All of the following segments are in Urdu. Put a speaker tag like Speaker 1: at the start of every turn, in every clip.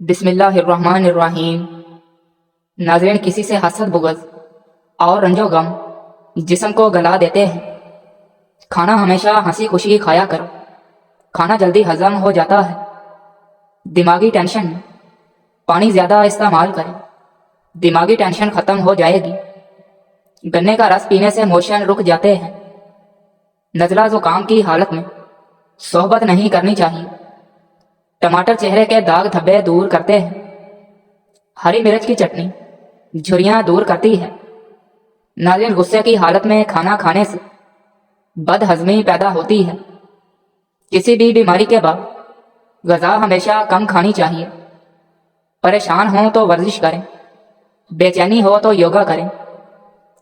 Speaker 1: بسم اللہ الرحمن الرحیم۔ ناظرین، کسی سے حسد، بغض اور رنج و غم جسم کو گلا دیتے ہیں۔ کھانا ہمیشہ ہنسی خوشی کھایا کرو، کھانا جلدی ہضم ہو جاتا ہے۔ دماغی ٹینشن میں پانی زیادہ استعمال کریں، دماغی ٹینشن ختم ہو جائے گی۔ گنے کا رس پینے سے موشن رک جاتے ہیں۔ نزلہ زکام کی حالت میں صحبت نہیں کرنی چاہیے۔ ٹماٹر چہرے کے داغ دھبے دور کرتے ہیں۔ ہری مرچ کی چٹنی جھریاں دور کرتی ہے۔ ناظرین، غصے کی حالت میں کھانا کھانے سے بد ہضمی پیدا ہوتی ہے۔ کسی بھی بیماری کے بعد غذا ہمیشہ کم کھانی چاہیے۔ پریشان ہوں تو ورزش کریں، بے چینی ہو تو یوگا کریں،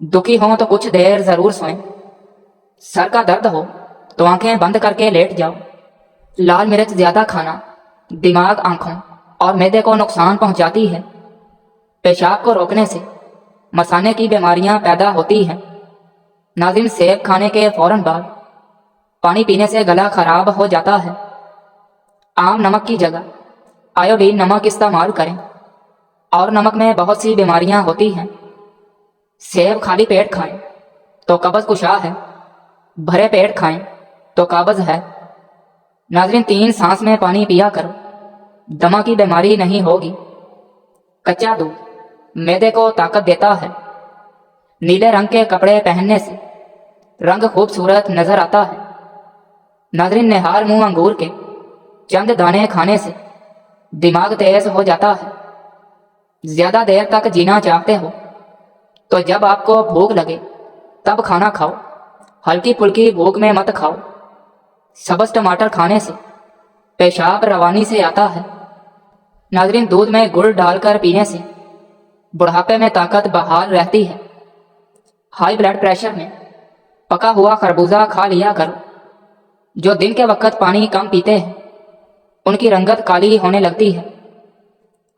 Speaker 1: دکھی ہوں تو کچھ دیر ضرور سوئیں، سر کا درد ہو تو آنکھیں بند کر کے لیٹ جاؤ۔ لال مرچ زیادہ کھانا دماغ، آنکھوں اور معدے کو نقصان پہنچاتی ہے۔ پیشاب کو روکنے سے مثانے کی بیماریاں پیدا ہوتی ہیں۔ ناظرین، سیب کھانے کے فوراً بعد پانی پینے سے گلا خراب ہو جاتا ہے۔ عام نمک کی جگہ آیوڈین نمک استعمال کریں، اور نمک میں بہت سی بیماریاں ہوتی ہیں۔ سیب خالی پیٹ کھائیں تو قبض کشا ہے، بھرے پیٹ کھائیں تو قابض ہے۔ ناظرین، 3 سانس میں پانی پیا کرو، دمہ کی بیماری نہیں ہوگی۔ کچا دودھ معدے کو طاقت دیتا ہے۔ نیلے رنگ کے کپڑے پہننے سے رنگ خوبصورت نظر آتا ہے۔ ناظرین، نہال منہ انگور کے چند دانے کھانے سے دماغ تیز ہو جاتا ہے۔ زیادہ دیر تک جینا چاہتے ہو تو جب آپ کو بھوک لگے تب کھانا کھاؤ، ہلکی پھلکی بھوک میں مت کھاؤ۔ سبز ٹماٹر کھانے سے پیشاب روانی سے آتا ہے۔ ناظرین، دودھ میں گڑ ڈال کر پینے سے بڑھاپے میں طاقت بحال رہتی ہے۔ ہائی بلڈ پریشر میں پکا ہوا خربوزہ کھا لیا کرو۔ جو دن کے وقت پانی کم پیتے ہیں ان کی رنگت کالی ہونے لگتی ہے۔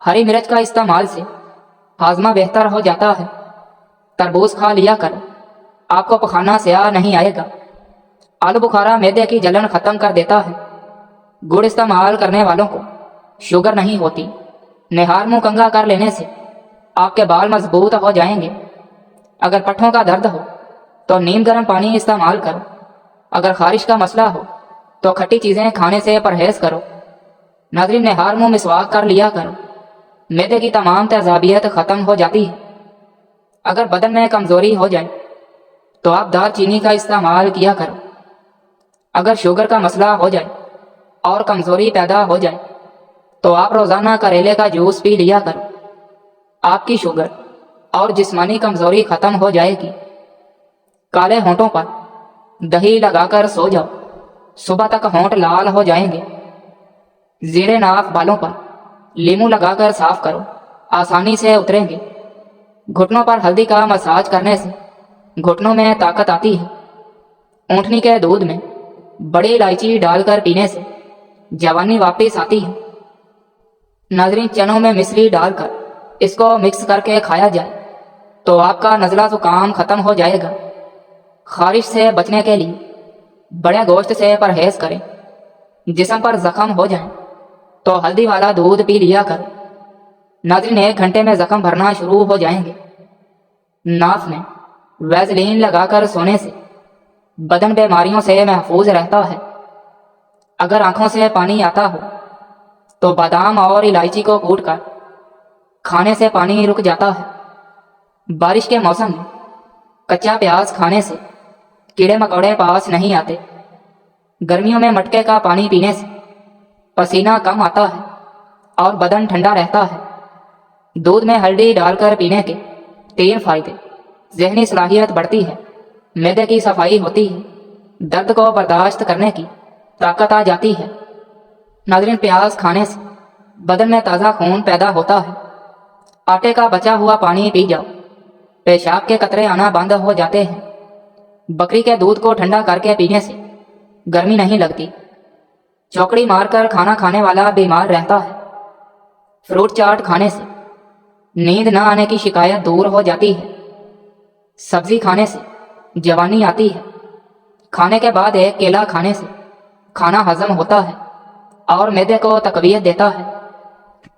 Speaker 1: ہری مرچ کا استعمال سے ہاضمہ بہتر ہو جاتا ہے۔ تربوز کھا لیا کرو، آپ کو پخانہ سیاہ نہیں آئے گا۔ آلو بخارا معدے کی جلن ختم کر دیتا ہے۔ گڑ استعمال کرنے والوں کو شوگر نہیں ہوتی۔ نہار منہ کنگھا کر لینے سے آپ کے بال مضبوط ہو جائیں گے۔ اگر پٹھوں کا درد ہو تو نیم گرم پانی استعمال کرو۔ اگر خارش کا مسئلہ ہو تو کھٹی چیزیں کھانے سے پرہیز کرو۔ ناظرین، نہار منہ مسواک کر لیا کرو، معدے کی تمام تیزابیت ختم ہو جاتی ہے۔ اگر بدن میں کمزوری ہو جائے تو آپ دار چینی کا استعمال کیا کرو۔ اگر شوگر کا مسئلہ ہو جائے اور کمزوری پیدا ہو جائے تو آپ روزانہ کریلے کا جوس پی لیا کرو۔ آپ کی شوگر اور جسمانی کمزوری ختم ہو جائے گی۔ کالے ہونٹوں پر دہی لگا کر سو جاؤ، صبح تک ہونٹ لال ہو جائیں گے۔ زیر ناف بالوں پر لیمو لگا کر صاف کرو، آسانی سے اتریں گے۔ گھٹنوں پر ہلدی کا مساج کرنے سے گھٹنوں میں طاقت آتی ہے۔ اونٹنی کے دودھ میں بڑی الائچی ڈال کر پینے سے جوانی واپس آتی ہے۔ ناظرین، چنوں میں مصری ڈال کر اس کو مکس کر کے کھایا جائے تو آپ کا نزلہ زکام ختم ہو جائے گا۔ خارش سے بچنے کے لیے بڑے گوشت سے پرہیز کریں۔ جسم پر زخم ہو جائیں تو ہلدی والا دودھ پی لیا کرو۔ ناظرین، 1 گھنٹے میں زخم بھرنا شروع ہو جائیں گے۔ ناف میں ویزلین لگا کر سونے سے بدن بیماریوں سے محفوظ رہتا ہے۔ اگر آنکھوں سے پانی آتا ہو تو بادام اور الائچی کو کوٹ کر کھانے سے پانی رک جاتا ہے۔ بارش کے موسم میں کچا پیاز کھانے سے کیڑے مکوڑے پاس نہیں آتے۔ گرمیوں میں مٹکے کا پانی پینے سے پسینہ کم آتا ہے اور بدن ٹھنڈا رہتا ہے۔ دودھ میں ہلدی ڈال کر پینے کے 3 فائدے: ذہنی صلاحیت بڑھتی ہے، معدے کی صفائی ہوتی ہے، درد کو برداشت کرنے کی طاقت آ جاتی ہے۔ ناظرین، پیاز کھانے سے بدن میں تازہ خون پیدا ہوتا ہے۔ آٹے کا بچا ہوا پانی پی جاؤ، پیشاب کے قطرے آنا بند ہو جاتے ہیں۔ بکری کے دودھ کو ٹھنڈا کر کے پینے سے گرمی نہیں لگتی۔ چوکڑی مار کر کھانا کھانے والا بیمار رہتا ہے۔ فروٹ چاٹ کھانے سے نیند نہ آنے کی شکایت دور ہو جاتی ہے۔ سبزی کھانے سے جوانی آتی ہے۔ کھانے کے بعد 1 کیلا کھانے سے کھانا ہضم ہوتا ہے اور معدے کو تقویت دیتا ہے۔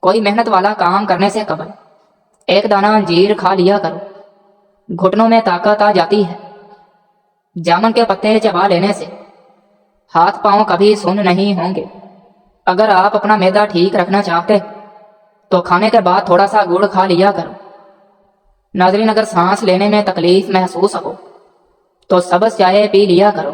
Speaker 1: کوئی محنت والا کام کرنے سے قبل ایک دانہ انجیر کھا لیا کرو، گھٹنوں میں طاقت آ جاتی ہے۔ جامن کے پتے چبا لینے سے ہاتھ پاؤں کبھی سن نہیں ہوں گے۔ اگر آپ اپنا معدہ ٹھیک رکھنا چاہتے تو کھانے کے بعد تھوڑا سا گڑ کھا لیا کرو۔ ناظرین، اگر سانس لینے میں تکلیف محسوس ہو تو سبز چائے پی لیا کرو۔